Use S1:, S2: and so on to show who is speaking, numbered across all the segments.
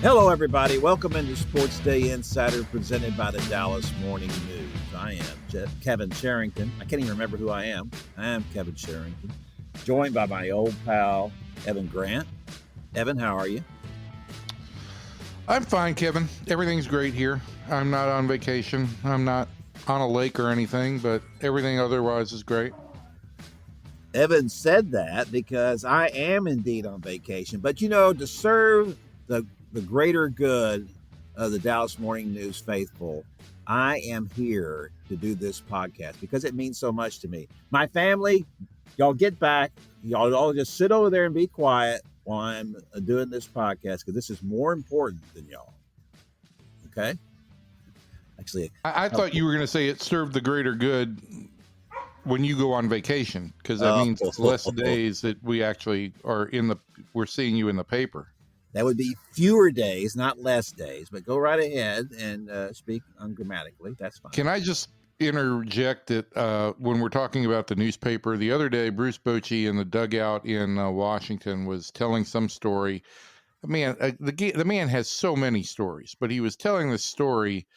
S1: Hello, everybody. Welcome into SportsDay Insider presented by the Dallas Morning News. I am Kevin Sherrington. I can't even remember who I am. I am Kevin Sherrington, joined by my old pal, Evan Grant. Evan, how are you?
S2: I'm fine, Kevin. Everything's great here. I'm not on vacation. I'm not on a lake or anything, but everything otherwise is great.
S1: Evan said that because I am indeed on vacation. But, to serve the greater good of the Dallas Morning News faithful, I am here to do this podcast because it means so much to me. My family, y'all get back. Y'all all just sit over there and be quiet while I'm doing this podcast because this is more important than y'all. Okay? Actually,
S2: I thought you were going to say it served the greater good when you go on vacation, because that means it's less days that we actually are we're seeing you in the paper.
S1: That would be fewer days, not less days, but go right ahead and speak ungrammatically. That's fine.
S2: Can I just interject that when we're talking about the newspaper, the other day, Bruce Bochy in the dugout in Washington was telling some story. Man, the man has so many stories, but he was telling this story,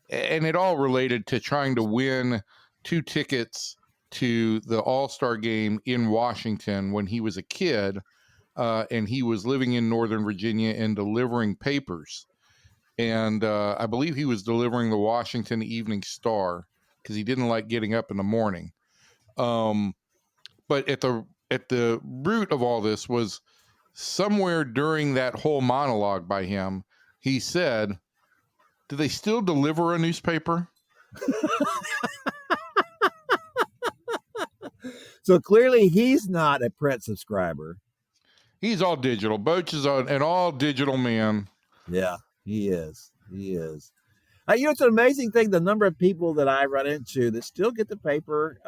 S2: and it all related to trying to win 2 tickets to the All-Star game in Washington when he was a kid. And he was living in Northern Virginia and delivering papers. And I believe he was delivering the Washington Evening Star because he didn't like getting up in the morning. But at the root of all this was somewhere during that whole monologue by him, he said, "Do they still deliver a newspaper?"
S1: So clearly he's not a print subscriber.
S2: He's all digital. Boach is an all digital man.
S1: Yeah, he is. He is. It's an amazing thing, the number of people that I run into that still get the paper,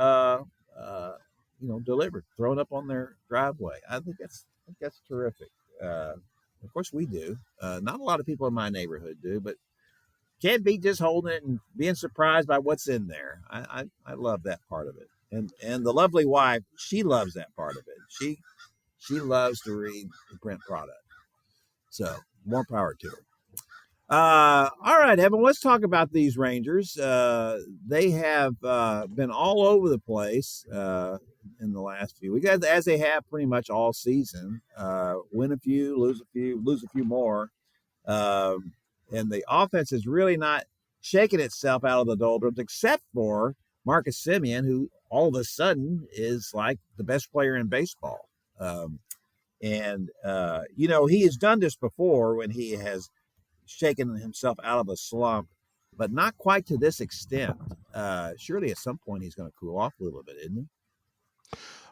S1: delivered, thrown up on their driveway. I think that's terrific. Of course, we do. Not a lot of people in my neighborhood do, but can't be just holding it and being surprised by what's in there. I love that part of it, and the lovely wife, she loves that part of it. She loves to read the print product. So more power to her. All right, Evan, let's talk about these Rangers. They have been all over the place in the last few weeks, as they have pretty much all season. Win a few, lose a few more. And the offense is really not shaking itself out of the doldrums, except for Marcus Semien, who all of a sudden is like the best player in baseball. He has done this before when he has shaken himself out of a slump, but not quite to this extent. Surely at some point he's going to cool off a little bit, isn't he?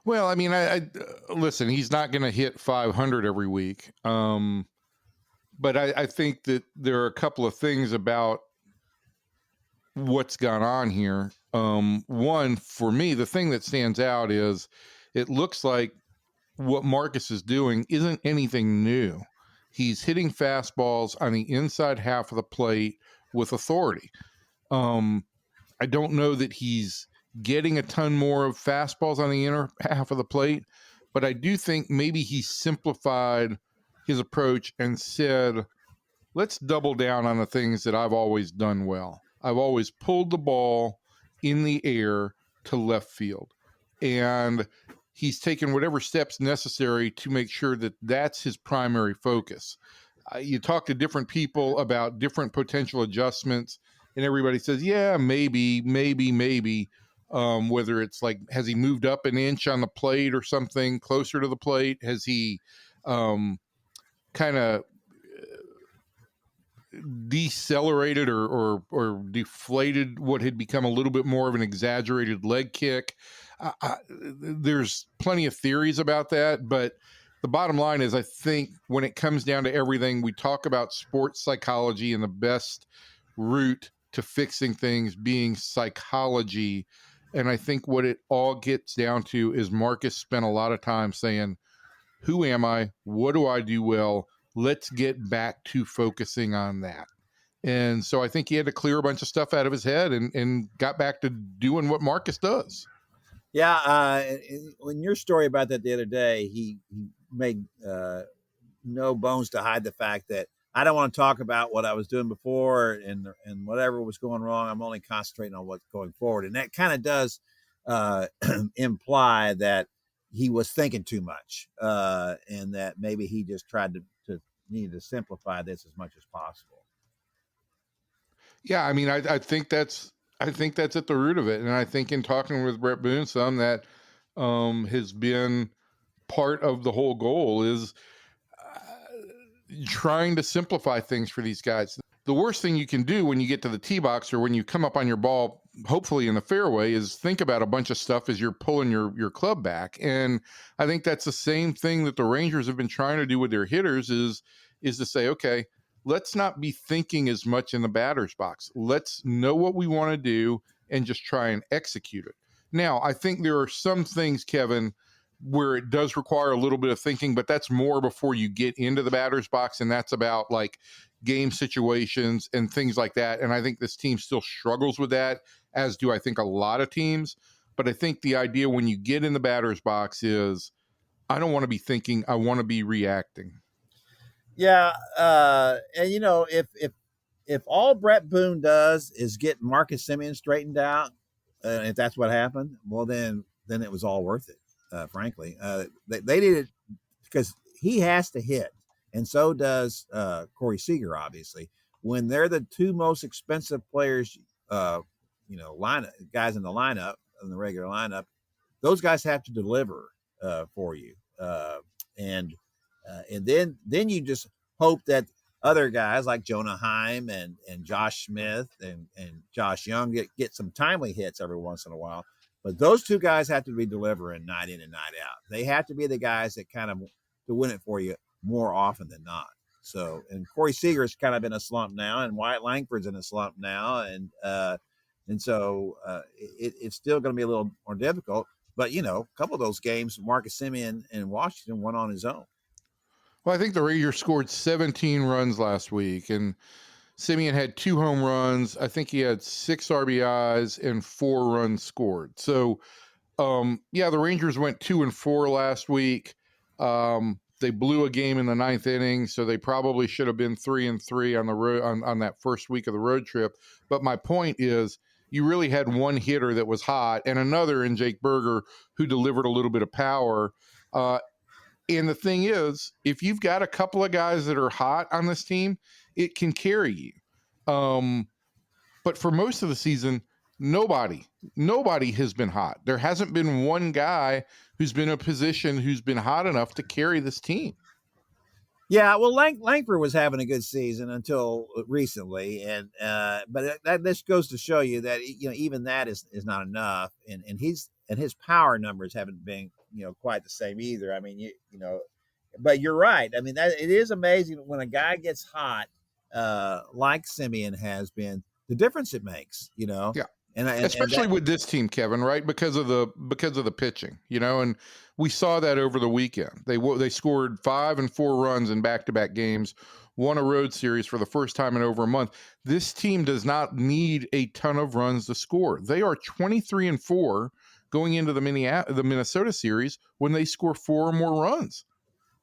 S2: Well, I mean, I listen, he's not going to hit 500 every week. But I think that there are a couple of things about what's gone on here. One, for me, the thing that stands out is it looks like what Marcus is doing isn't anything new. He's hitting fastballs on the inside half of the plate with authority. I don't know that he's getting a ton more of fastballs on the inner half of the plate, but I do think maybe he simplified his approach and said, let's double down on the things that I've always done well. I've always pulled the ball in the air to left field. And he's taken whatever steps necessary to make sure that that's his primary focus. You talk to different people about different potential adjustments, and everybody says, yeah, maybe. Whether it's like, has he moved up an inch on the plate or something closer to the plate? Has he kind of decelerated or deflated what had become a little bit more of an exaggerated leg kick? There's plenty of theories about that, but the bottom line is, I think when it comes down to everything, we talk about sports psychology and the best route to fixing things being psychology. And I think what it all gets down to is Marcus spent a lot of time saying, who am I? What do I do well? Let's get back to focusing on that. And so I think he had to clear a bunch of stuff out of his head and got back to doing what Marcus does.
S1: Yeah, in your story about that the other day, he made no bones to hide the fact that I don't want to talk about what I was doing before and whatever was going wrong. I'm only concentrating on what's going forward, and that kind of does imply that he was thinking too much, and that maybe he just tried to needed to simplify this as much as possible.
S2: Yeah, I mean, I think that's at the root of it, and I think in talking with Brett Boone, some that has been part of the whole goal is trying to simplify things for these guys. The worst thing you can do when you get to the tee box or when you come up on your ball, hopefully in the fairway, is think about a bunch of stuff as you're pulling your club back. And I think that's the same thing that the Rangers have been trying to do with their hitters is to say, okay, let's not be thinking as much in the batter's box. Let's know what we want to do and just try and execute it. Now, I think there are some things, Kevin, where it does require a little bit of thinking, but that's more before you get into the batter's box, and that's about like game situations and things like that. And I think this team still struggles with that, as do I think a lot of teams. But I think the idea when you get in the batter's box is, I don't want to be thinking, I want to be reacting.
S1: Yeah, and if all Brett Boone does is get Marcus Semien straightened out, if that's what happened, well then it was all worth it. Frankly, they needed, because he has to hit, and so does Corey Seager. Obviously, when they're the two most expensive players, lineup guys in the lineup, in the regular lineup, those guys have to deliver for you, and then you just hope that other guys like Jonah Heim and Josh Smith and Josh Young get some timely hits every once in a while. But those two guys have to be delivering night in and night out. They have to be the guys that kind of to win it for you more often than not. So, and Corey Seager's kind of in a slump now, and Wyatt Langford's in a slump now, and so it's still going to be a little more difficult. But a couple of those games, Marcus Semien in Washington went on his own.
S2: Well, I think the Rangers scored 17 runs last week, and Semien had 2 home runs. I think he had 6 RBIs and 4 runs scored. So, the Rangers went 2-4 last week. They blew a game in the 9th inning, so they probably should have been 3-3 on the road on that first week of the road trip. But my point is, you really had one hitter that was hot and another in Jake Berger who delivered a little bit of power. And the thing is, if you've got a couple of guys that are hot on this team, it can carry you. But for most of the season, nobody has been hot. There hasn't been one guy who's been in a position who's been hot enough to carry this team.
S1: Yeah, well, Langford was having a good season until recently, and but this goes to show you that even that is not enough, and his power numbers haven't been quite the same either. I mean, but you're right. I mean, that it is amazing when a guy gets hot, like Semien has been, the difference it makes.
S2: Yeah.
S1: And
S2: especially with this team, Kevin, right? Because of the pitching, and we saw that over the weekend. They scored 5 and 4 runs in back-to-back games, won a road series for the first time in over a month. This team does not need a ton of runs to score. They are 23-4 going into the Minnesota series when they score 4 or more runs.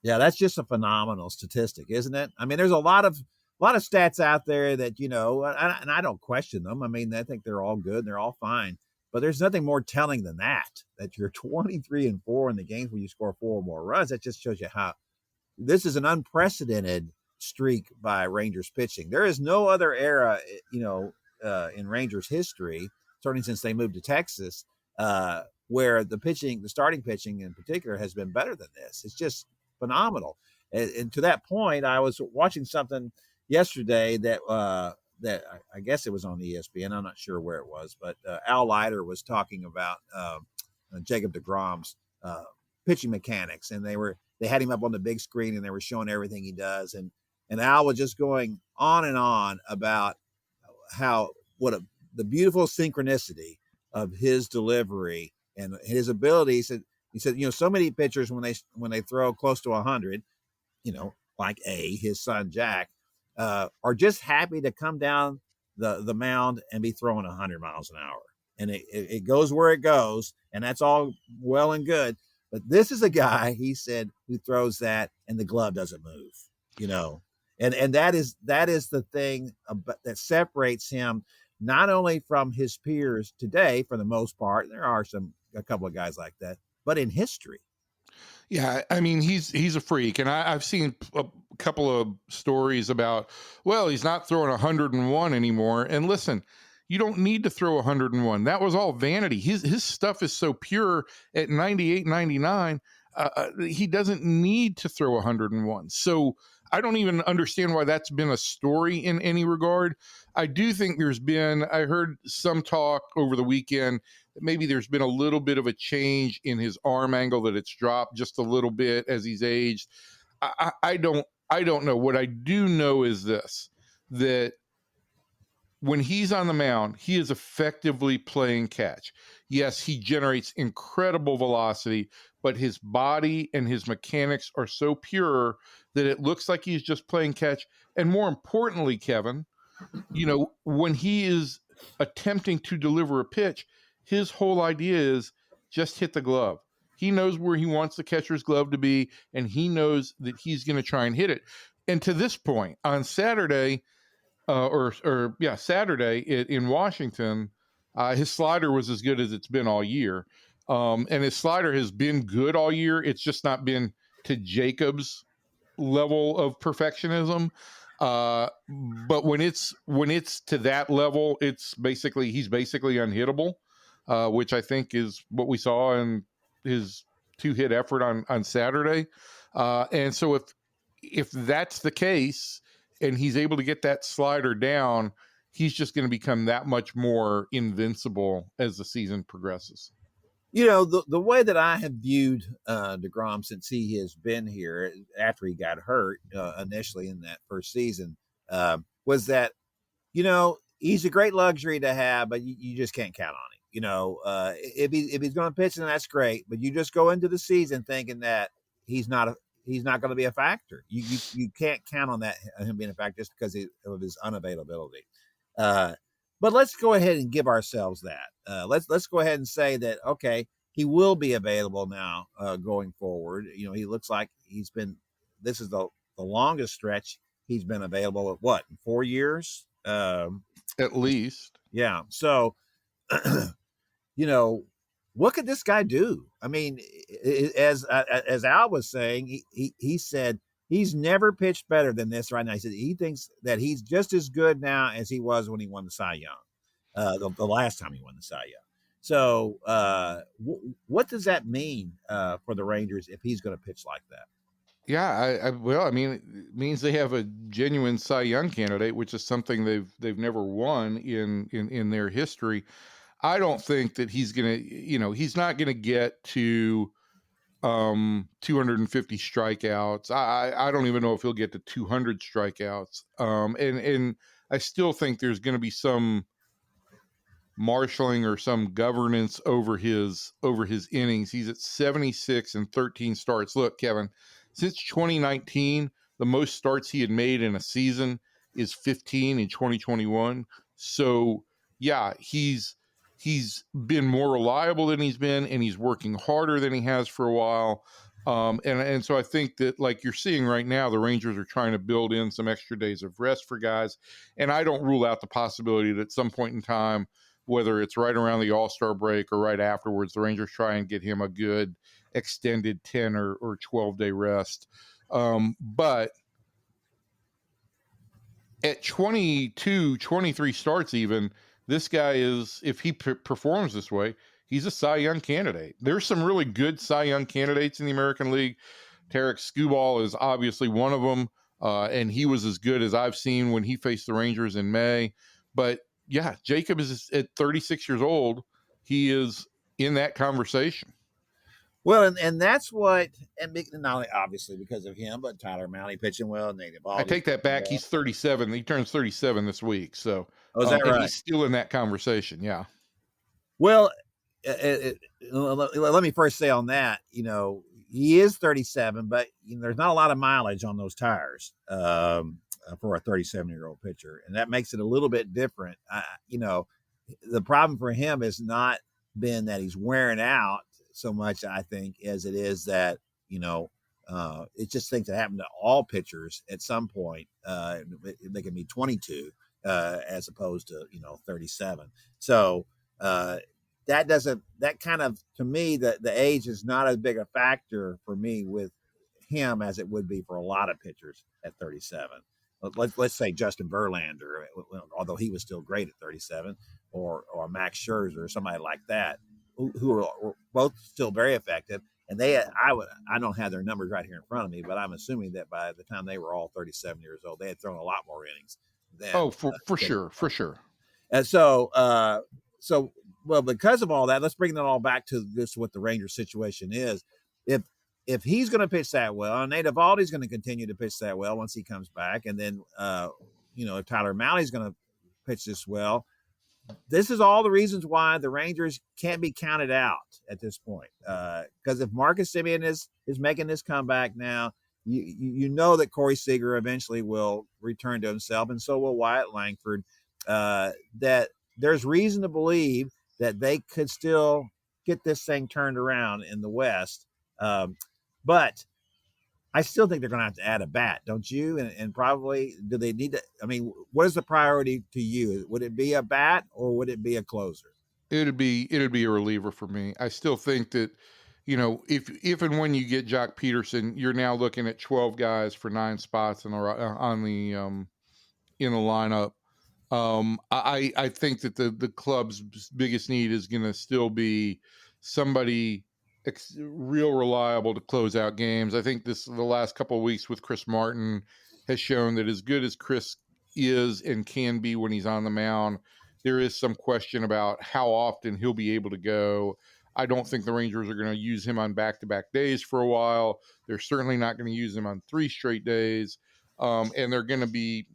S1: Yeah, that's just a phenomenal statistic, isn't it? I mean, there's a lot of stats out there that, and I don't question them. I mean, I think they're all good and they're all fine. But there's nothing more telling than that you're 23-4 in the games where you score 4 or more runs. That just shows you how this is an unprecedented streak by Rangers pitching. There is no other era, in Rangers history, certainly since they moved to Texas, where the starting pitching in particular, has been better than this. It's just phenomenal. And to that point, I was watching something yesterday that I guess it was on ESPN. I'm not sure where it was, but Al Leiter was talking about Jacob deGrom's pitching mechanics, and they had him up on the big screen and they were showing everything he does, and Al was just going on and on about the beautiful synchronicity of his delivery and his ability. He said, so many pitchers when they throw close to 100, like his son Jack, are just happy to come down the mound and be throwing 100 miles an hour, and it goes where it goes, and that's all well and good. But this is a guy, he said, who throws that and the glove doesn't move. And that is the thing that separates him not only from his peers today, for the most part. There are a couple of guys like that, but in history.
S2: Yeah, I mean he's a freak, and I've seen a couple of stories about, well, he's not throwing 101 anymore. And listen, you don't need to throw 101. That was all vanity. His stuff is so pure at 98, 99. He doesn't need to throw 101. So I don't even understand why that's been a story in any regard. I do think I heard some talk over the weekend that maybe there's been a little bit of a change in his arm angle, that it's dropped just a little bit as he's aged. I don't know. What I do know is this, that when he's on the mound, he is effectively playing catch. Yes, he generates incredible velocity, but his body and his mechanics are so pure that it looks like he's just playing catch. And more importantly, Kevin, when he is attempting to deliver a pitch, his whole idea is just hit the glove. He knows where he wants the catcher's glove to be, and he knows that he's going to try and hit it. And to this point, on Saturday, Saturday in Washington, his slider was as good as it's been all year. And his slider has been good all year. It's just not been to Jacob's level of perfectionism. But when it's to that level, he's basically unhittable, which I think is what we saw in his 2-hit effort on Saturday. And so if that's the case, and he's able to get that slider down, he's just going to become that much more invincible as the season progresses.
S1: The way that I have viewed deGrom since he has been here after he got hurt initially in that first season was that, he's a great luxury to have, but you just can't count on him. If he's going to pitch, then that's great, but you just go into the season thinking that he's not going to be a factor. You can't count on that, him being a factor, just because of his unavailability. But let's go ahead and give ourselves that. Let's go ahead and say that, okay, he will be available now going forward. He looks like this is the longest stretch he's been available at what, 4 years?
S2: At least.
S1: Yeah. So, what could this guy do? I mean, as Al was saying, he said he's never pitched better than this right now. He said he thinks that he's just as good now as he was when he won the Cy Young, the last time he won the Cy Young. So what does that mean for the Rangers if he's going to pitch like that?
S2: Yeah, I mean, it means they have a genuine Cy Young candidate, which is something they've never won in their history. I don't think that he's gonna, he's not gonna get to 250 strikeouts. I don't even know if he'll get to 200 strikeouts. And I still think there's going to be some marshaling or some governance over his innings. He's at 76 and 13 starts. Look, Kevin, since 2019, the most starts he had made in a season is 15 in 2021. So yeah, he's been more reliable than he's been, and he's working harder than he has for a while. And so I think that, like you're seeing right now, the Rangers are trying to build in some extra days of rest for guys. And I don't rule out the possibility that at some point in time, whether it's right around the All-Star break or right afterwards, the Rangers try and get him a good extended 10 or 12-day rest. But at 22, 23 starts even, this guy is, if he performs this way, he's a Cy Young candidate. There's some really good Cy Young candidates in the American League. Tarek Skubal is obviously one of them, and he was as good as I've seen when he faced the Rangers in May. But yeah, Jacob is at 36 years old. He is in that conversation.
S1: Well, and that's what, and not only obviously because of him, but Tyler Mahle pitching well.
S2: I take that back. He's 37. He turns 37 this week. So
S1: is that right?
S2: He's still in that conversation. Yeah.
S1: Well, let me first say on that, he is 37, but there's not a lot of mileage on those tires for a 37-year-old pitcher, and that makes it a little bit different. The problem for him has not been that he's wearing out so much, I think, as it is that It's just things that happen to all pitchers at some point. They can be 22 as opposed to 37. So that kind of, to me, the age is not as big a factor for me with him as it would be for a lot of pitchers at 37. Let's say Justin Verlander, although he was still great at 37, or Max Scherzer or somebody like that, who are both still very effective. And I don't have their numbers right here in front of me, but I'm assuming that by the time they were all 37 years old, they had thrown a lot more innings than.
S2: For sure.
S1: And well, because of all that, let's bring that all back to this, what the Rangers situation is. If he's going to pitch that well, and Nate Eovaldi's going to continue to pitch that well once he comes back, and then if Tyler Mahle's going to pitch this well, this is all the reasons why the Rangers can't be counted out at this point. Because if Marcus Semien is making this comeback now, you know that Corey Seager eventually will return to himself, and so will Wyatt Langford. That there's reason to believe that they could still get this thing turned around in the West. But I still think they're going to have to add a bat, don't you? And probably, do they need to? I mean, what is the priority to you? Would it be a bat or would it be a closer?
S2: It'd be a reliever for me. I still think that, if and when you get Jock Peterson, you're now looking at 12 guys for 9 spots in the lineup. I think that the club's biggest need is going to still be somebody real reliable to close out games. I think the last couple of weeks with Chris Martin has shown that as good as Chris is and can be when he's on the mound, there is some question about how often he'll be able to go. I don't think the Rangers are going to use him on back-to-back days for a while. They're certainly not going to use him on 3 straight days. And they're going to be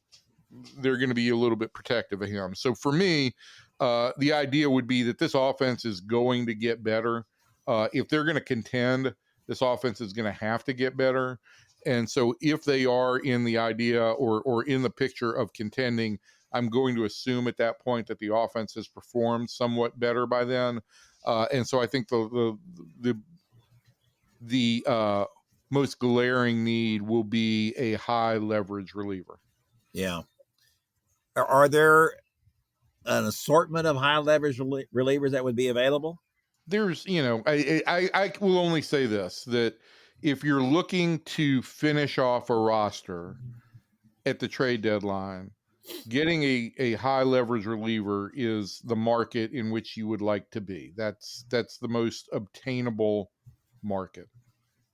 S2: a little bit protective of him. So for me, the idea would be that this offense is going to get better. If they're going to contend, this offense is going to have to get better. And so if they are in the idea or in the picture of contending, I'm going to assume at that point that the offense has performed somewhat better by then. And so I think the most glaring need will be a high leverage reliever.
S1: Yeah. Are there an assortment of high leverage relievers that would be available?
S2: There's, I will only say this, that if you're looking to finish off a roster at the trade deadline, getting a high leverage reliever is the market in which you would like to be. That's the most obtainable market.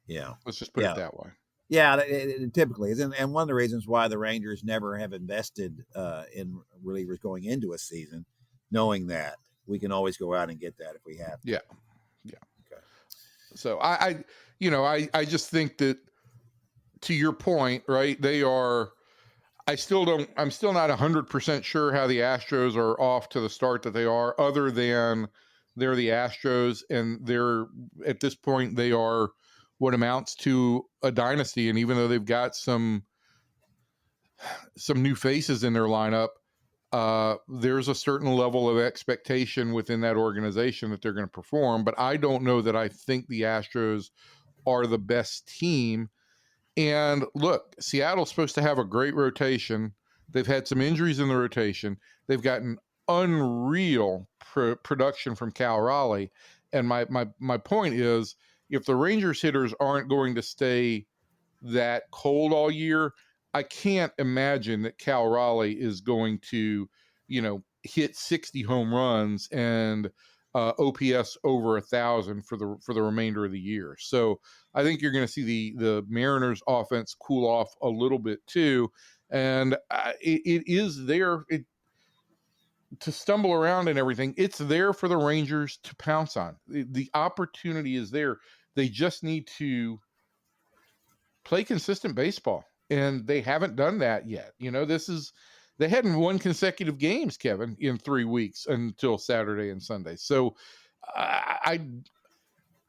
S1: Yeah.
S2: Let's just put it that way.
S1: Yeah, it typically is. And one of the reasons why the Rangers never have invested in relievers going into a season, knowing that we can always go out and get that if we have to.
S2: Yeah. Okay. So I just think that, to your point, right, I'm still not 100% sure how the Astros are off to the start that they are, other than they're the Astros, and at this point they are what amounts to a dynasty. And even though they've got some new faces in their lineup, there's a certain level of expectation within that organization that they're going to perform. But I don't know that I think the Astros are the best team. And look, Seattle's supposed to have a great rotation. They've had some injuries in the rotation. They've gotten unreal production from Cal Raleigh. And my point is, if the Rangers hitters aren't going to stay that cold all year, I can't imagine that Cal Raleigh is going to, hit 60 home runs and OPS over 1,000 for the remainder of the year. So I think you're going to see the Mariners offense cool off a little bit too. And it is there to stumble around and everything. It's there for the Rangers to pounce on. The opportunity is there. They just need to play consistent baseball, and they haven't done that yet. They hadn't won consecutive games, Kevin, in 3 weeks until Saturday and Sunday. So I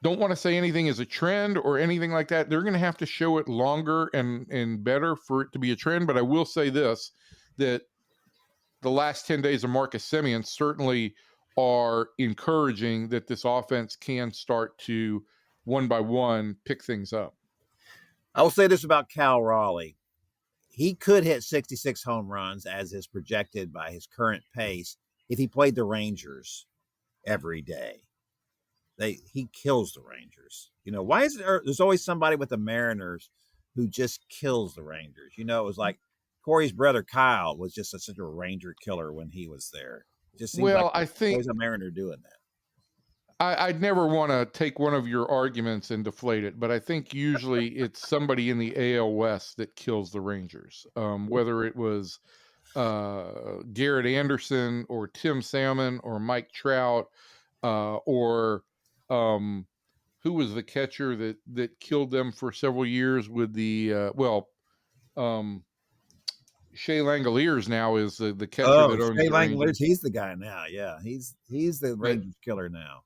S2: don't want to say anything is a trend or anything like that. They're going to have to show it longer and better for it to be a trend. But I will say this, that the last 10 days of Marcus Semien certainly are encouraging that this offense can start to, one by one, pick things up.
S1: I will say this about Cal Raleigh. He could hit 66 home runs as is projected by his current pace if he played the Rangers every day. He kills the Rangers. Why is there's always somebody with the Mariners who just kills the Rangers? It was like Corey's brother Kyle was just such a Ranger killer when he was there. It just seems like
S2: Well, I
S1: there's
S2: think
S1: always a Mariner doing that.
S2: I'd never want to take one of your arguments and deflate it, but I think usually it's somebody in the AL West that kills the Rangers. Whether it was Garrett Anderson or Tim Salmon or Mike Trout or who was the catcher that killed them for several years with the Shea Langoliers now is the catcher that owns
S1: Shea
S2: the Rangers.
S1: he's the guy now. Yeah, he's the Rangers killer now.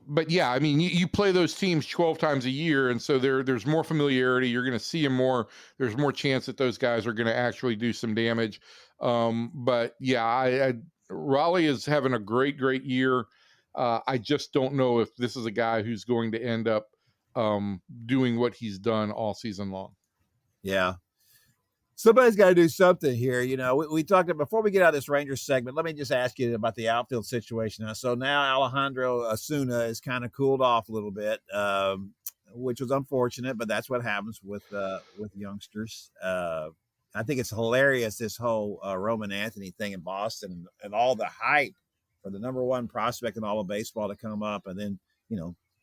S2: But yeah, I mean, you play those teams 12 times a year, and so there's more familiarity. You're going to see them more. There's more chance that those guys are going to actually do some damage. But yeah, Raleigh is having a great year. I just don't know if this is a guy who's going to end up doing what he's done all season long.
S1: Yeah. Somebody's got to do something here. We talked about, before we get out of this Rangers segment, let me just ask you about the outfield situation. So now Alejandro Osuna is kind of cooled off a little bit, which was unfortunate, but that's what happens with youngsters. I think it's hilarious, this whole Roman Anthony thing in Boston and all the hype for the number one prospect in all of baseball to come up and then,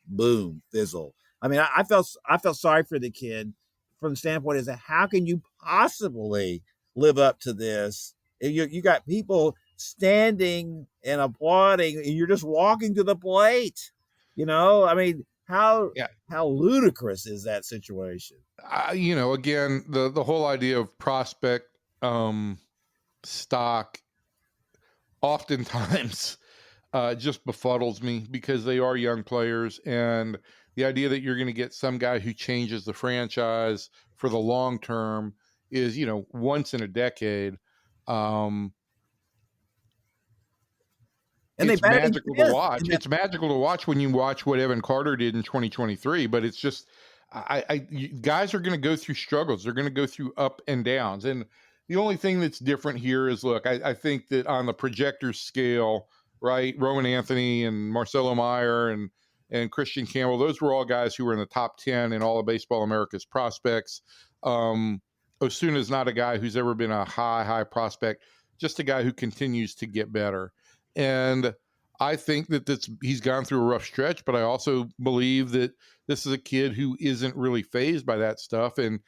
S1: boom, fizzle. I mean, I felt sorry for the kid from the standpoint is that how can you possibly live up to this? You got people standing and applauding and you're just walking to the plate. I mean, how ludicrous is that situation?
S2: Again, the whole idea of prospect stock oftentimes just befuddles me because they are young players, and the idea that you're going to get some guy who changes the franchise for the long term is, once in a decade. And it's magical to watch. It's magical to watch when you watch what Evan Carter did in 2023, but it's just, guys are going to go through struggles. They're going to go through up and downs. And the only thing that's different here is, look, I think that on the projector scale, right, Roman Anthony and Marcelo Meyer and Christian Campbell, those were all guys who were in the top 10 in all of Baseball America's prospects. Osuna is not a guy who's ever been a high prospect, just a guy who continues to get better. And I think that he's gone through a rough stretch, but I also believe that this is a kid who isn't really fazed by that stuff and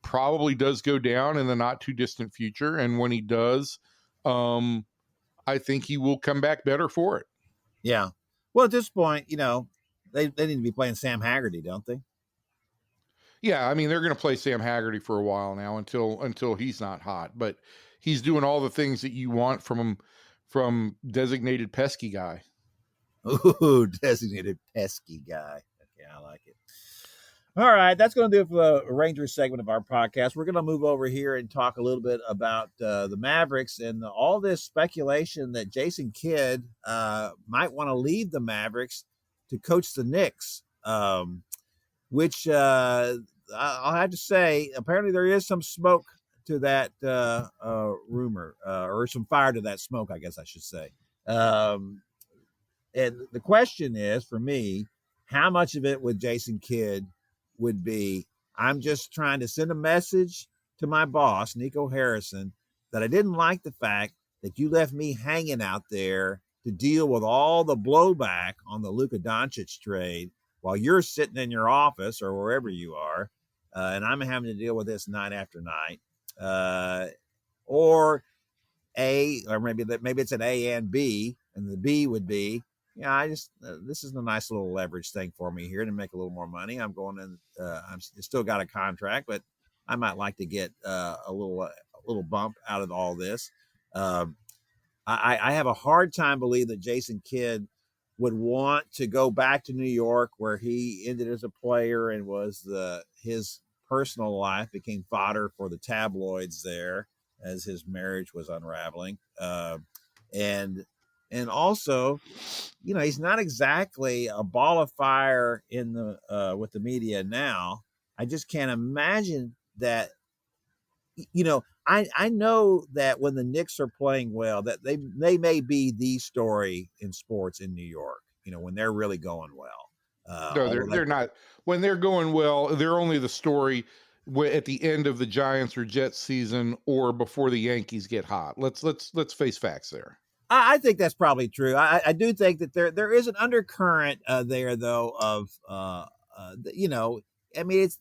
S2: probably does go down in the not too distant future. And when he does, I think he will come back better for it.
S1: Yeah. Well, at this point, they need to be playing Sam Haggerty, don't they?
S2: Yeah, I mean, they're going to play Sam Haggerty for a while now until he's not hot, but he's doing all the things that you want from designated pesky guy.
S1: Ooh, designated pesky guy. Okay, I like it. All right, that's going to do it for the Rangers segment of our podcast. We're going to move over here and talk a little bit about the Mavericks and all this speculation that Jason Kidd might want to leave the Mavericks to coach the Knicks, which I'll have to say, apparently there is some smoke to that rumor, or some fire to that smoke, I guess I should say. And the question is, for me, how much of it with Jason Kidd would be, I'm just trying to send a message to my boss, Nico Harrison, that I didn't like the fact that you left me hanging out there to deal with all the blowback on the Luka Doncic trade while you're sitting in your office or wherever you are, and I'm having to deal with this night after night. Or maybe it's an A and B, and the B would be, this is a nice little leverage thing for me here to make a little more money. I'm going in. I'm still got a contract, but I might like to get a little bump out of all this. I have a hard time believing that Jason Kidd would want to go back to New York, where he ended as a player and was his personal life became fodder for the tabloids there as his marriage was unraveling. And also, he's not exactly a ball of fire with the media now. I just can't imagine that. I know that when the Knicks are playing well, that they may be the story in sports in New York. When they're really going well.
S2: No,
S1: Although
S2: they're not. When they're going well, they're only the story at the end of the Giants or Jets season or before the Yankees get hot. Let's face facts there.
S1: I think that's probably true. I do think that there is an undercurrent there, though, of I mean, it's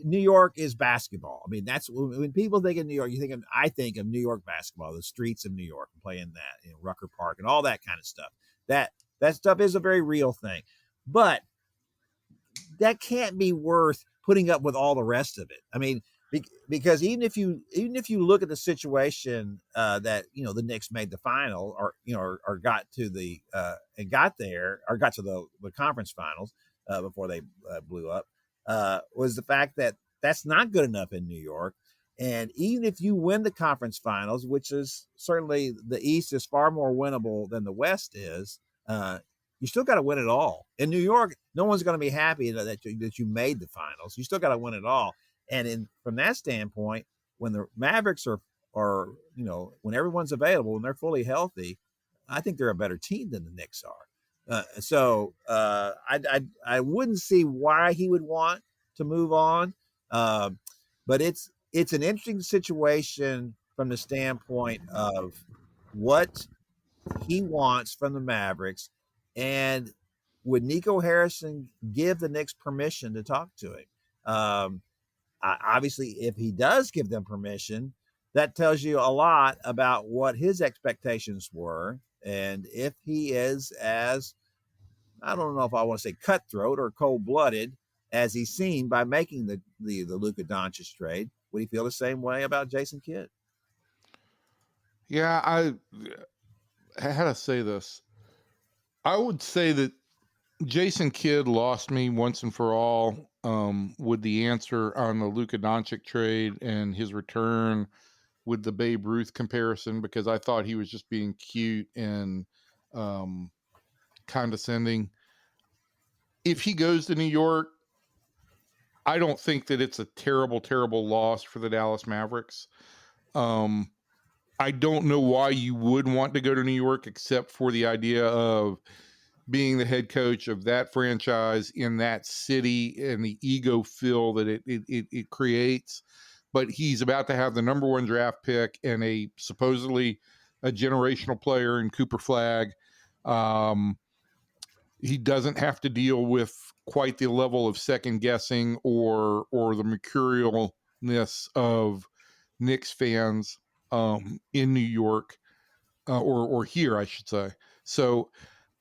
S1: New York is basketball. I mean, that's when people think of New York. I think of New York basketball, the streets of New York, playing that, Rucker Park and all that kind of stuff. That stuff is a very real thing, but that can't be worth putting up with all the rest of it. I mean, because even if you look at the situation that the Knicks made the final, or got to the and got there, or got to the conference finals before they blew up, was the fact that that's not good enough in New York. And even if you win the conference finals, which is certainly, the East is far more winnable than the West is, you still got to win it all. In New York, no one's going to be happy that you made the finals. You still got to win it all. And from that standpoint, when the Mavericks are when everyone's available, when they're fully healthy, I think they're a better team than the Knicks are. I wouldn't see why he would want to move on, but it's an interesting situation from the standpoint of what he wants from the Mavericks, and would Nico Harrison give the Knicks permission to talk to him? Obviously, if he does give them permission, that tells you a lot about what his expectations were, and if he is as, I don't know if I want to say cutthroat or cold-blooded as he's seen by making the Luka Doncic trade. Would he feel the same way about Jason Kidd?
S2: Yeah, how to say this? I would say that Jason Kidd lost me once and for all with the answer on the Luka Doncic trade and his return with the Babe Ruth comparison, because I thought he was just being cute and condescending. If he goes to New York, I don't think that it's a terrible, terrible loss for the Dallas Mavericks. I don't know why you would want to go to New York except for the idea of being the head coach of that franchise in that city and the ego feel that it creates. But he's about to have the number one draft pick and a supposedly a generational player in Cooper Flag. He doesn't have to deal with quite the level of second guessing or the mercurialness of Knicks fans in New York or here, I should say. So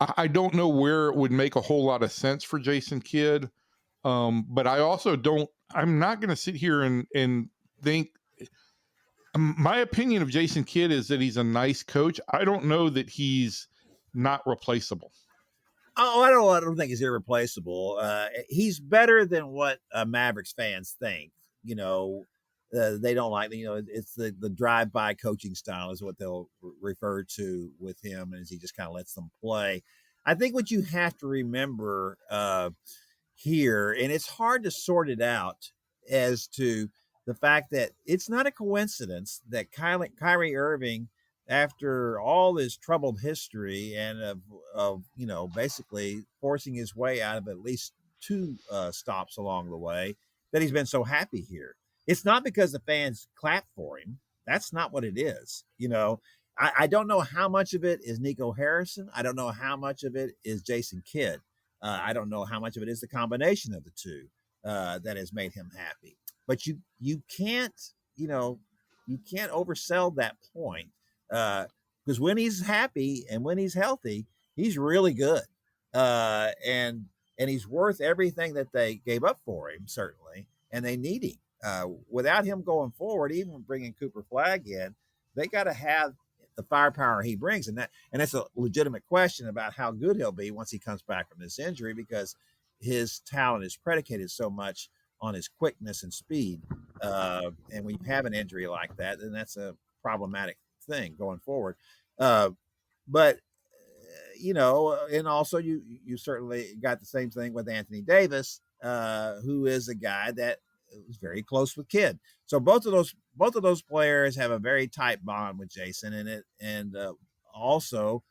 S2: I don't know where it would make a whole lot of sense for Jason Kidd. But I also I'm not going to sit here and think. My opinion of Jason Kidd is that he's a nice coach. I don't know that he's not replaceable.
S1: Oh, I don't think he's irreplaceable. He's better than what Mavericks fans think. They don't like. It's the drive-by coaching style is what they'll refer to with him, as he just kind of lets them play. I think what you have to remember here, and it's hard to sort it out, as to the fact that it's not a coincidence that Kyrie Irving, after all his troubled history and of basically forcing his way out of at least two stops along the way, that he's been so happy here. It's not because the fans clap for him. That's not what it is. I don't know how much of it is Nico Harrison. I don't know how much of it is Jason Kidd. I don't know how much of it is the combination of the two that has made him happy. But you can't oversell that point, because when he's happy and when he's healthy, he's really good, and he's worth everything that they gave up for him, certainly, and they need him. Without him going forward, even bringing Cooper Flag in, they got to have the firepower he brings, and that's a legitimate question about how good he'll be once he comes back from this injury, because his talent is predicated so much on his quickness and speed. And when you have an injury like that, then that's a problematic thing going forward. But and also you certainly got the same thing with Anthony Davis. who is a guy that was very close with Kidd. So both of those players have a very tight bond with Jason, and also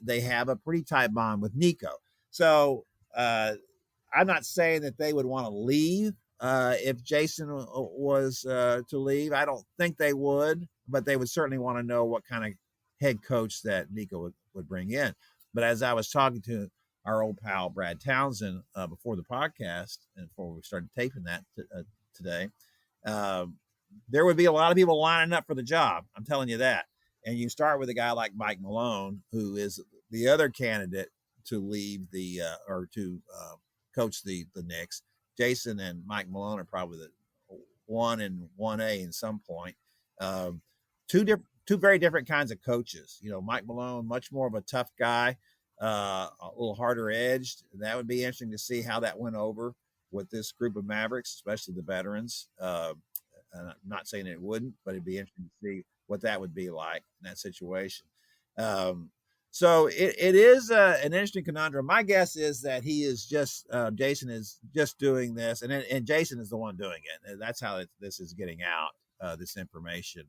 S1: they have a pretty tight bond with Nico. So I'm not saying that they would want to leave if Jason was to leave. I don't think they would, but they would certainly want to know what kind of head coach that Nico would bring in. But as I was talking to our old pal Brad Townsend before the podcast and before we started taping that today, there would be a lot of people lining up for the job. I'm telling you that. And you start with a guy like Mike Malone, who is the other candidate to leave the or to coach the Knicks. Jason and Mike Malone are probably the 1 and 1A in some point. Two very different kinds of coaches. Mike Malone, much more of a tough guy, a little harder edged. That would be interesting to see how that went over with this group of Mavericks, especially the veterans. I'm not saying it wouldn't, but it'd be interesting to see what that would be like in that situation. So it is an interesting conundrum. My guess is that he is just Jason is just doing this, and Jason is the one doing it. And that's how this is getting out. This information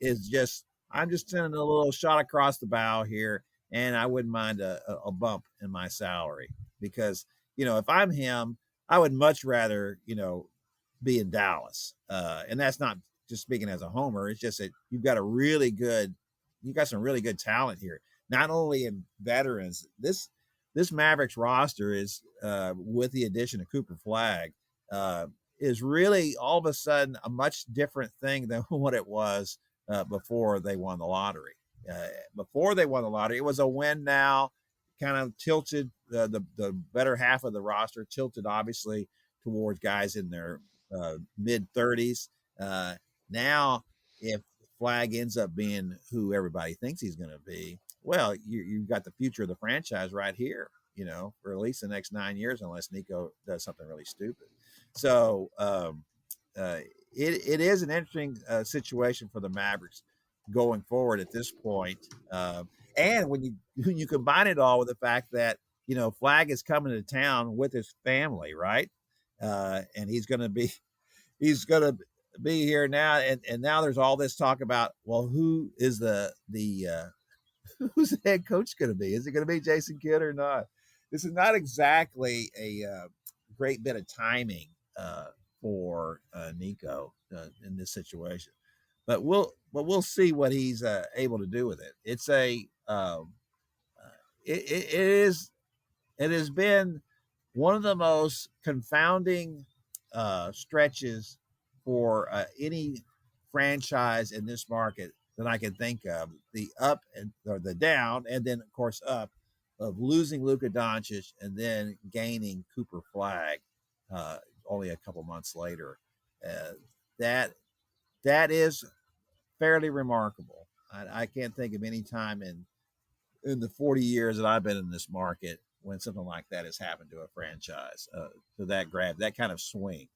S1: is just I'm just sending a little shot across the bow here, and I wouldn't mind a bump in my salary because if I'm him, I would much rather be in Dallas, and that's not just speaking as a homer. It's just that you've got some really good talent here. Not only in veterans, this Mavericks roster is with the addition of Cooper Flagg is really all of a sudden a much different thing than what it was before they won the lottery. Before they won the lottery, it was a win now, kind of tilted the better half of the roster tilted obviously towards guys in their mid 30s. Now, if Flagg ends up being who everybody thinks he's going to be, well, you've got the future of the franchise right here, for at least the next 9 years, unless Nico does something really stupid. So it is an interesting situation for the Mavericks going forward at this point. And when you combine it all with the fact that Flagg is coming to town with his family, right? And he's going to be here now, and now there's all this talk about, well, who is the who's the head coach going to be? Is it going to be Jason Kidd or not? This is not exactly a great bit of timing for Nico in this situation, but we'll see what he's able to do with it. It's it has been one of the most confounding stretches for any franchise in this market that I can think of. The up or the down, and then of course up, of losing Luka Doncic and then gaining Cooper Flagg only a couple months later. That is fairly remarkable. I can't think of any time in the 40 years that I've been in this market when something like that has happened to a franchise, to that kind of swing.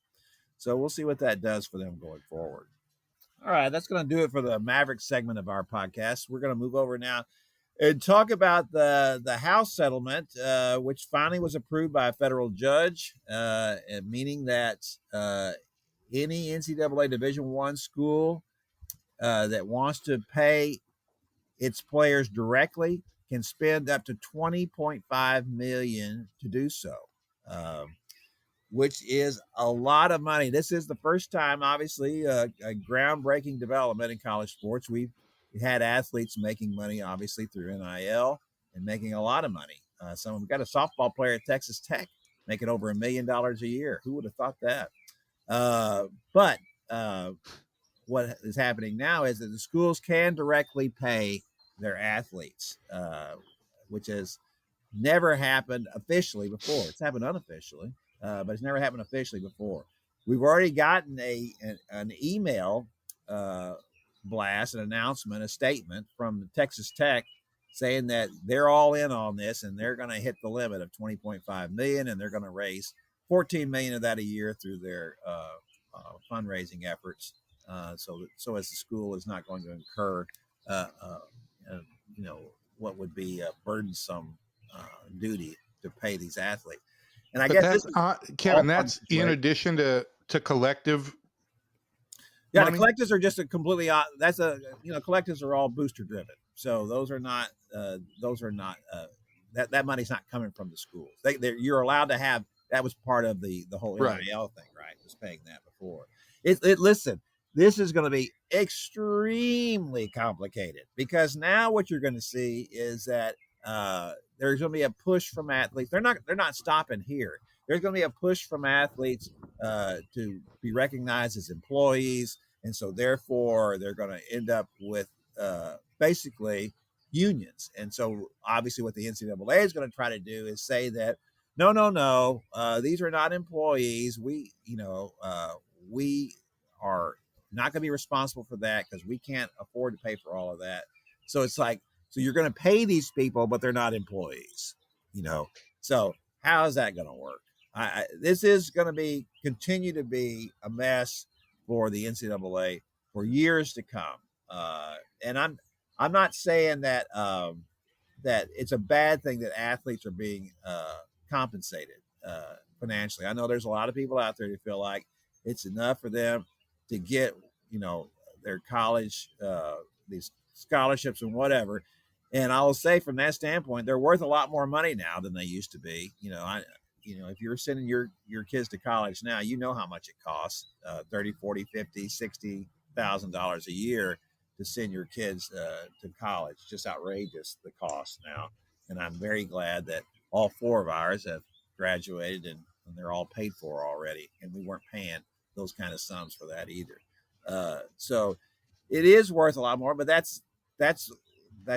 S1: So we'll see what that does for them going forward. All right, that's going to do it for the Maverick segment of our podcast. We're going to move over now and talk about the House settlement, which finally was approved by a federal judge, meaning that any NCAA Division I school that wants to pay its players directly can spend up to $20.5 million to do so, which is a lot of money. This is the first time, obviously, a groundbreaking development in college sports. We've had athletes making money, obviously, through NIL and making a lot of money. So we've got a softball player at Texas Tech making over $1 million a year. Who would have thought that? But what is happening now is that the schools can directly pay their athletes, which has never happened officially before. It's happened unofficially, but it's never happened officially before. We've already gotten an email blast, an announcement, a statement from Texas Tech saying that they're all in on this and they're going to hit the limit of $20.5 million, and they're going to raise $14 million of that a year through their fundraising efforts. So as the school is not going to incur, what would be a burdensome duty to pay these athletes. And I
S2: But
S1: guess
S2: that,
S1: this is
S2: Kevin,
S1: all part of
S2: that's
S1: the
S2: in
S1: situation.
S2: addition to collective
S1: Yeah,
S2: money?
S1: the collectives are just a completely that's a collectives are all booster driven. So those are not that money's not coming from the schools. You're allowed to have that was part of the whole
S2: Right.
S1: NIL thing, right? Was paying that before. Listen, this is going to be extremely complicated because now what you're going to see is that there's going to be a push from athletes. They're not stopping here. There's going to be a push from athletes to be recognized as employees, and so therefore they're going to end up with basically unions. And so obviously what the NCAA is going to try to do is say that no, these are not employees. We are not going to be responsible for that because we can't afford to pay for all of that. So it's like, so you're going to pay these people, but they're not employees, you know. So how is that going to work? This is going to continue to be a mess for the NCAA for years to come. And I'm not saying that that it's a bad thing that athletes are being compensated financially. I know there's a lot of people out there who feel like it's enough for them to get their college these scholarships and whatever. And I will say from that standpoint, they're worth a lot more money now than they used to be. If you're sending your kids to college now, you know how much it costs, 30, 40, 50, $60,000 a year to send your kids to college. Just outrageous, the cost now. And I'm very glad that all four of ours have graduated and they're all paid for already. And we weren't paying those kind of sums for that either. So it is worth a lot more, but that's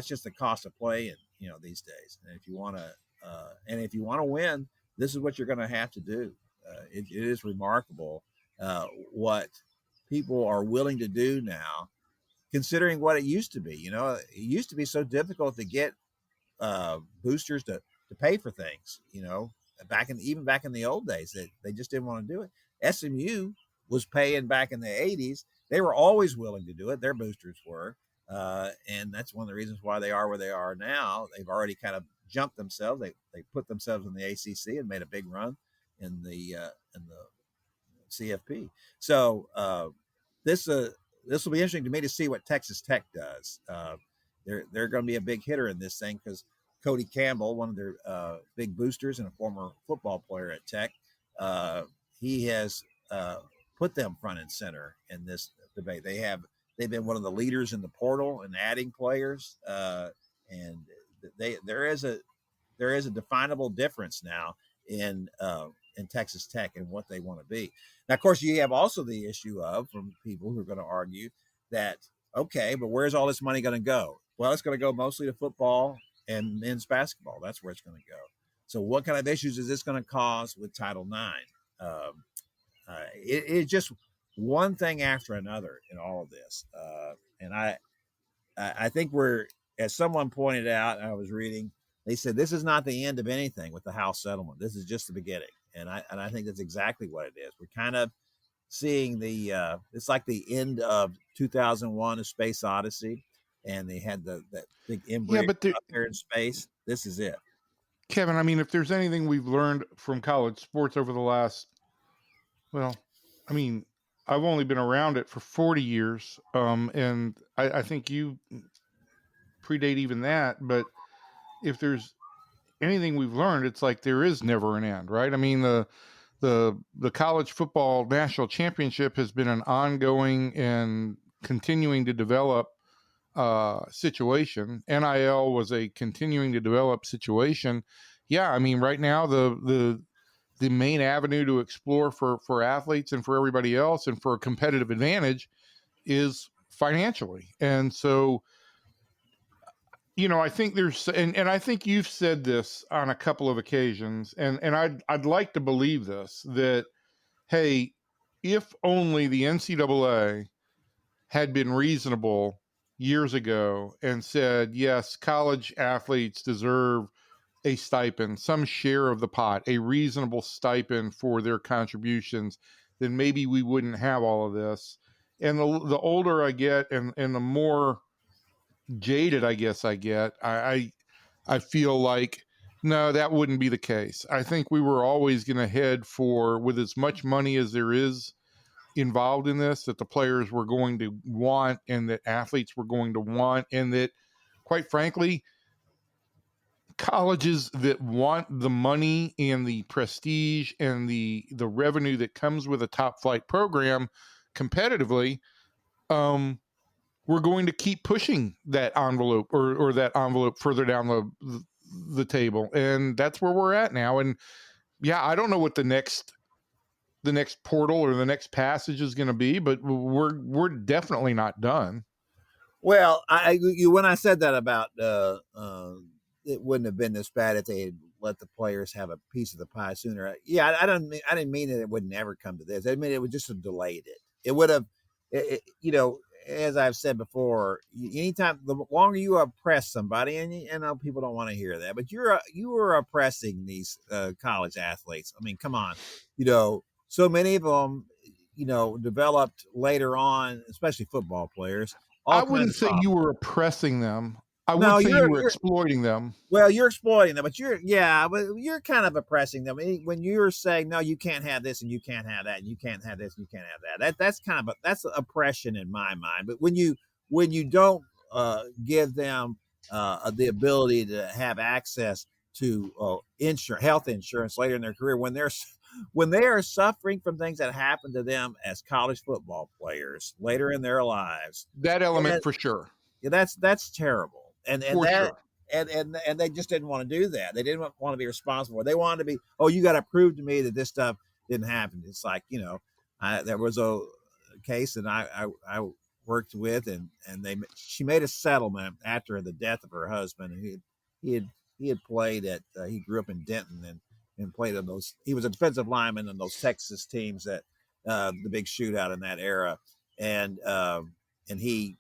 S1: just the cost of play, these days. And if you want to win, this is what you're going to have to do. It is remarkable what people are willing to do now, considering what it used to be. It used to be so difficult to get boosters to pay for things. Even back in the old days, that they just didn't want to do it. SMU was paying back in the 80s. They were always willing to do it. Their boosters were. And that's one of the reasons why they are where they are now. They've already kind of jumped themselves. They put themselves in the ACC and made a big run in the CFP. So this will be interesting to me to see what Texas Tech does. They're going to be a big hitter in this thing because Cody Campbell, one of their big boosters and a former football player at Tech, he has put them front and center in this debate. They've been one of the leaders in the portal and adding players, and there is a definable difference now in Texas Tech and what they want to be. Now, of course, you have also the issue of from people who are going to argue that, okay, but where's all this money going to go? Well, it's going to go mostly to football and men's basketball. That's where it's going to go. So what kind of issues is this going to cause with Title IX? It's just one thing after another in all of this. And I think as someone pointed out, I was reading, they said this is not the end of anything with the House settlement. This is just the beginning. And I think that's exactly what it is. We're kind of seeing it's like the end of 2001: A Space Odyssey, and they had that big embryo
S2: but
S1: up there in space. This is it.
S2: Kevin, I mean, if there's anything we've learned from college sports over the last, well, I mean, I've only been around it for 40 years. And I think you predate even that. But if there's anything we've learned, it's like there is never an end, right? I mean, the college football national championship has been an ongoing and continuing to develop situation. NIL was a continuing to develop situation. Yeah, I mean, right now the main avenue to explore for athletes and for everybody else and for a competitive advantage is financially. And so, I think there's, and I think you've said this on a couple of occasions, and I'd like to believe this, that, hey, if only the NCAA had been reasonable years ago and said, yes, college athletes deserve a stipend, some share of the pot, a reasonable stipend for their contributions, then maybe we wouldn't have all of this. And the older I get and the more jaded I guess I get, I feel like No, that wouldn't be the case. I think we were always going to head for, with as much money as there is involved in this, that the players were going to want and that athletes were going to want, and that, quite frankly, colleges that want the money and the prestige and the revenue that comes with a top flight program competitively, we're going to keep pushing that envelope or that envelope further down the table, and that's where we're at now. And yeah, I don't know what the next portal or the next passage is going to be, but we're definitely not done.
S1: Well, when I said that about it wouldn't have been this bad if they had let the players have a piece of the pie sooner. Yeah, I didn't mean that it would never come to this. I mean it would just have delayed it. It would have, as I've said before, anytime the longer you oppress somebody, and I know people don't want to hear that, but you are oppressing these college athletes. I mean, come on, so many of them, developed later on, especially football players.
S2: I
S1: All kinds
S2: wouldn't
S1: of
S2: say
S1: problems.
S2: you were oppressing them. I
S1: No,
S2: would say you were
S1: you're
S2: exploiting them.
S1: well, you're exploiting them, but you're kind of oppressing them when you're saying no, you can't have this and you can't have that and you can't have this and you can't have that. That's kind of that's oppression in my mind. But when you don't give them the ability to have access to health insurance later in their career, when they are suffering from things that happen to them as college football players later in their lives,
S2: That element for sure.
S1: that's terrible. And
S2: For
S1: that
S2: sure.
S1: and they just didn't want to do that. They didn't want to be responsible for it. They wanted to be, oh, you got to prove to me that this stuff didn't happen. It's like, there was a case that I worked with, and she made a settlement after the death of her husband. He had played at he grew up in Denton and played on those. He was a defensive lineman in those Texas teams that the big shootout in that era, and he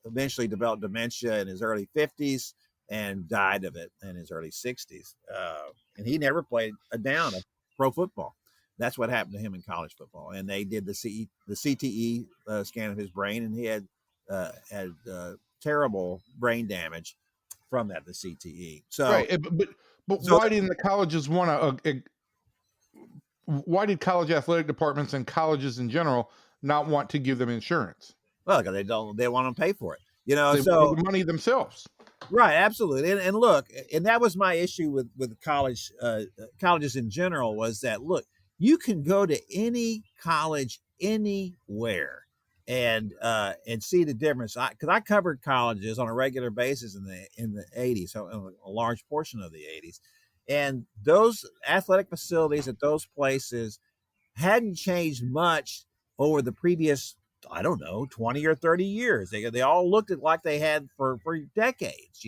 S1: eventually developed dementia in his early 50s and died of it in his early 60s. And he never played a down of pro football. That's what happened to him in college football. And they did the CTE scan of his brain, and he had terrible brain damage from that, the CTE.
S2: Right. But
S1: So
S2: why didn't the colleges want to? Why did college athletic departments and colleges in general not want to give them insurance?
S1: well, because they want to pay for it.
S2: They wanted the money themselves.
S1: Right, absolutely, and look, and that was my issue with colleges in general, was that, look, you can go to any college anywhere and see the difference. Because I covered colleges on a regular basis in the 80s, so a large portion of the 80s, and those athletic facilities at those places hadn't changed much over the previous, I don't know, 20 or 30 years. They all looked at like they had for decades,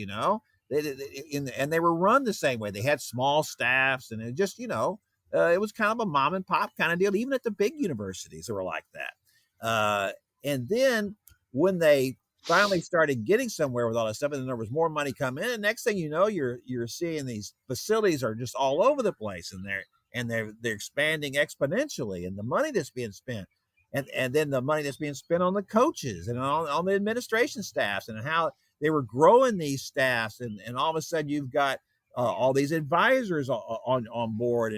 S1: and they were run the same way. They had small staffs, and it just, it was kind of a mom and pop kind of deal. Even at the big universities, they were like that. And then when they finally started getting somewhere with all that stuff, and then there was more money coming in, and next thing you know, you're seeing these facilities are just all over the place, and they're expanding exponentially, and the money that's being spent, and then the money that's being spent on the coaches and on the administration staffs, and how they were growing these staffs, and all of a sudden you've got all these advisors on board,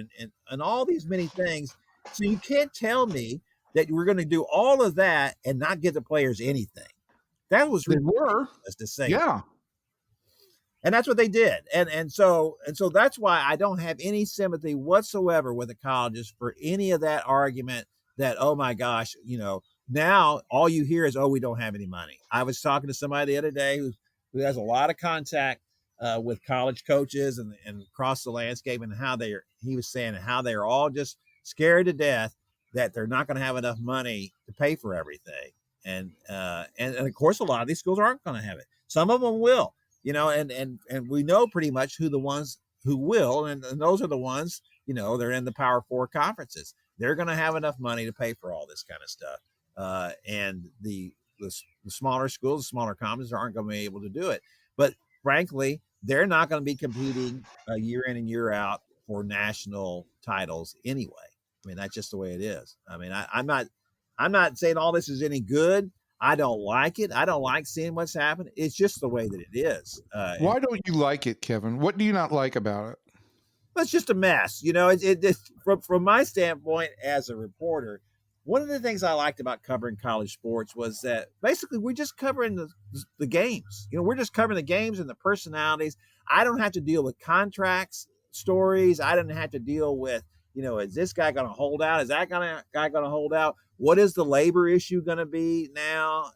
S1: and all these many things. So you can't tell me that we're going to do all of that and not give the players anything. That was
S2: They were.
S1: ridiculous to say.
S2: Yeah.
S1: And that's what they did. And so that's why I don't have any sympathy whatsoever with the colleges for any of that argument that, oh my gosh, now all you hear is, oh, we don't have any money. I was talking to somebody the other day who has a lot of contact with college coaches and across the landscape, and he was saying how they're all just scared to death that they're not going to have enough money to pay for everything. And of course, a lot of these schools aren't going to have it. Some of them will, and we know pretty much who the ones who will, and those are the ones, they're in the Power Four conferences. They're going to have enough money to pay for all this kind of stuff. And the smaller schools, the smaller conferences aren't going to be able to do it. But frankly, they're not going to be competing year in and year out for national titles anyway. I mean, that's just the way it is. I mean, I'm not saying all this is any good. I don't like it. I don't like seeing what's happening. It's just the way that it is.
S2: Why don't you like it, Kevin? What do you not like about it?
S1: It's just a mess. From my standpoint as a reporter, one of the things I liked about covering college sports was that basically we're just covering the games. We're just covering the games and the personalities. I don't have to deal with contracts, stories. I don't have to deal with, is this guy going to hold out? Is that guy going to hold out? What is the labor issue going to be now?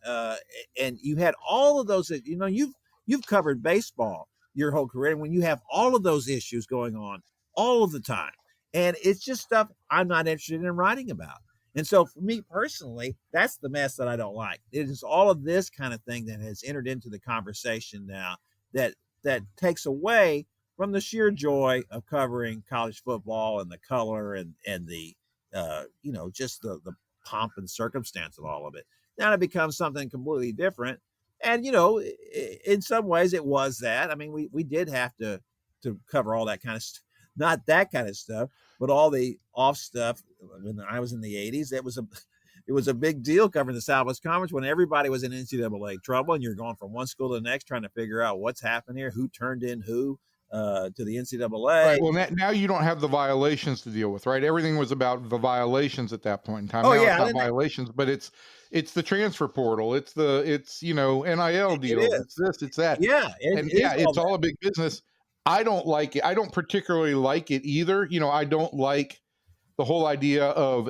S1: And you had all of those. You've covered baseball your whole career, and when you have all of those issues going on all of the time, and it's just stuff I'm not interested in writing about. And so for me personally, that's the mess that I don't like. It is all of this kind of thing that has entered into the conversation now that takes away from the sheer joy of covering college football and the color and the just the pomp and circumstance of all of it. Now it becomes something completely different. And in some ways it was that. I mean, we did have to cover all that kind of stuff. Not that kind of stuff, but all the off stuff. When I was in the 80s, it was a big deal covering the Southwest Conference when everybody was in NCAA trouble, and you're going from one school to the next trying to figure out what's happened here, who turned in who to the NCAA.
S2: Right. Well, now you don't have the violations to deal with, right? Everything was about the violations at that point in time.
S1: Oh,
S2: now
S1: yeah,
S2: it's not violations, but it's the transfer portal. It's NIL deals. It's this, it's that.
S1: Yeah,
S2: it's all a big business. I don't like it. I don't particularly like it either. I don't like the whole idea of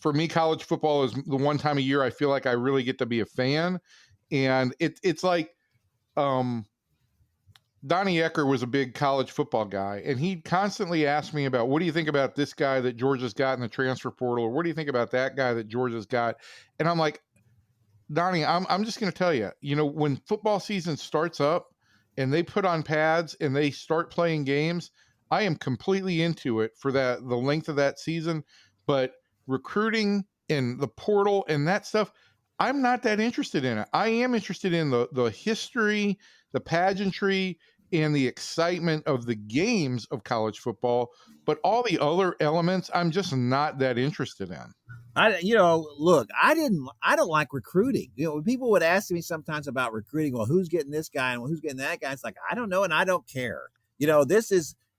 S2: for me, college football is the one time a year I feel like I really get to be a fan. And it's like, Donnie Ecker was a big college football guy, and he constantly asked me about, what do you think about this guy that Georgia's got in the transfer portal? Or what do you think about that guy that Georgia's got? And I'm like, Donnie, I'm just going to tell you, when football season starts up and they put on pads and they start playing games, I am completely into it for the length of that season. But recruiting and the portal and that stuff, I'm not that interested in it. I am interested in the history, the pageantry, and the excitement of the games of college football. But all the other elements, I'm just not that interested in.
S1: Look, I don't like recruiting. When people would ask me sometimes about recruiting, well, who's getting this guy and who's getting that guy? It's like, I don't know. And I don't care. They're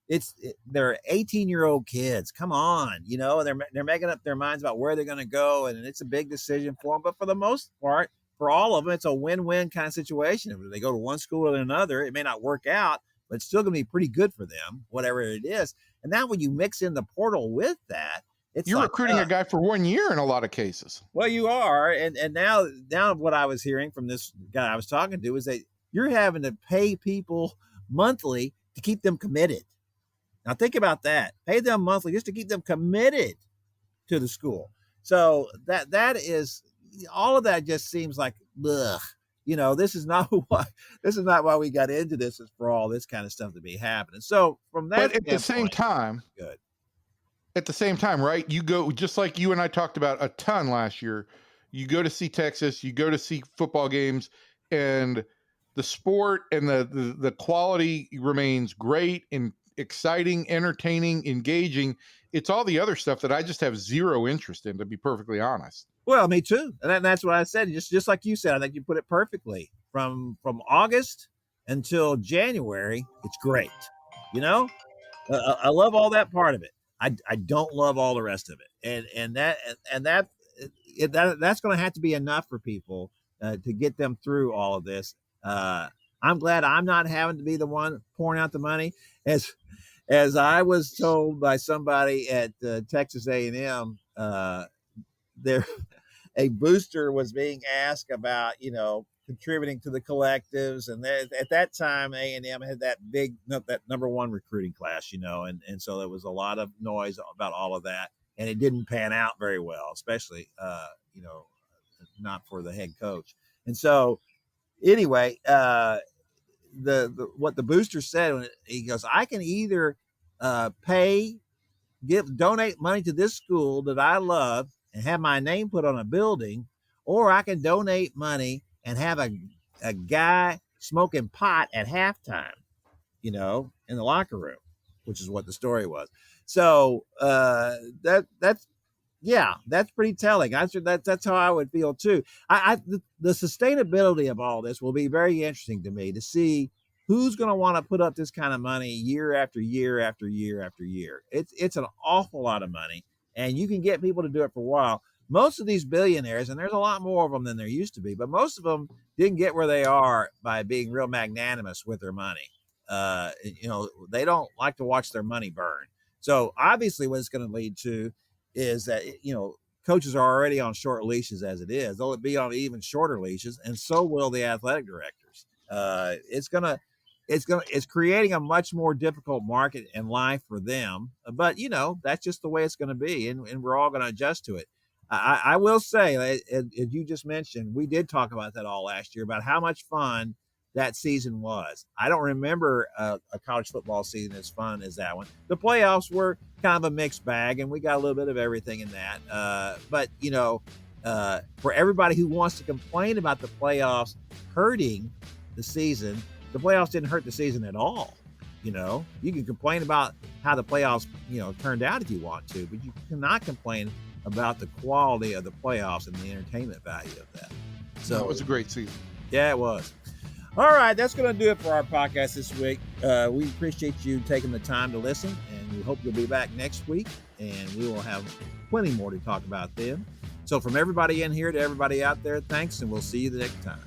S1: 18-year-old kids. Come on. They're making up their minds about where they're going to go. And it's a big decision for them. But for the most part, for all of them, it's a win-win kind of situation. If they go to one school or another, it may not work out, but it's still going to be pretty good for them, whatever it is. And now when you mix in the portal with that,
S2: you're recruiting a guy for 1 year in a lot of cases.
S1: Well, you are. And now what I was hearing from this guy I was talking to is that you're having to pay people monthly to keep them committed. Now think about that. Pay them monthly just to keep them committed to the school. So that is, all of that just seems like, ugh. This is not why we got into this, is for all this kind of stuff to be happening. So from that,
S2: but at the same time,
S1: good.
S2: At the same time, right? You go, just like you and I talked about a ton last year, you go to see Texas, you go to see football games, and the sport and the quality remains great and exciting, entertaining, engaging. It's all the other stuff that I just have zero interest in, to be perfectly honest.
S1: Well, me too. And that's what I said. Just like you said, I think you put it perfectly. From August until January, it's great. I love all that part of it. I don't love all the rest of it, and that's going to have to be enough for people to get them through all of this. I'm glad I'm not having to be the one pouring out the money, as I was told by somebody at Texas A&M. There, a booster was being asked about contributing to the collectives, and at that time A&M had that number one recruiting class, and so there was a lot of noise about all of that, and it didn't pan out very well, especially not for the head coach. And so anyway, what the booster said, he goes, I can either donate money to this school that I love and have my name put on a building, or I can donate money and have a guy smoking pot at halftime, in the locker room, which is what the story was. So that's Yeah, that's pretty telling. That's how I would feel too. The sustainability of all this will be very interesting to me to see who's going to want to put up this kind of money year after year after year after year. It's an awful lot of money, and you can get people to do it for a while. Most of these billionaires, and there's a lot more of them than there used to be, but most of them didn't get where they are by being real magnanimous with their money. They don't like to watch their money burn. So obviously, what it's going to lead to is that coaches are already on short leashes as it is. They'll be on even shorter leashes, and so will the athletic directors. It's creating a much more difficult market and life for them. But that's just the way it's going to be, and we're all going to adjust to it. I will say, as you just mentioned, we did talk about that all last year about how much fun that season was. I don't remember a college football season as fun as that one. The playoffs were kind of a mixed bag, and we got a little bit of everything in that. But for everybody who wants to complain about the playoffs hurting the season, the playoffs didn't hurt the season at all. You can complain about how the playoffs, turned out if you want to, but you cannot complain about the quality of the playoffs and the entertainment value of that. So
S2: it was a great season.
S1: Yeah, it was. All right, that's going to do it for our podcast this week. We appreciate you taking the time to listen, and we hope you'll be back next week, and we will have plenty more to talk about then. So from everybody in here to everybody out there, thanks, and we'll see you the next time.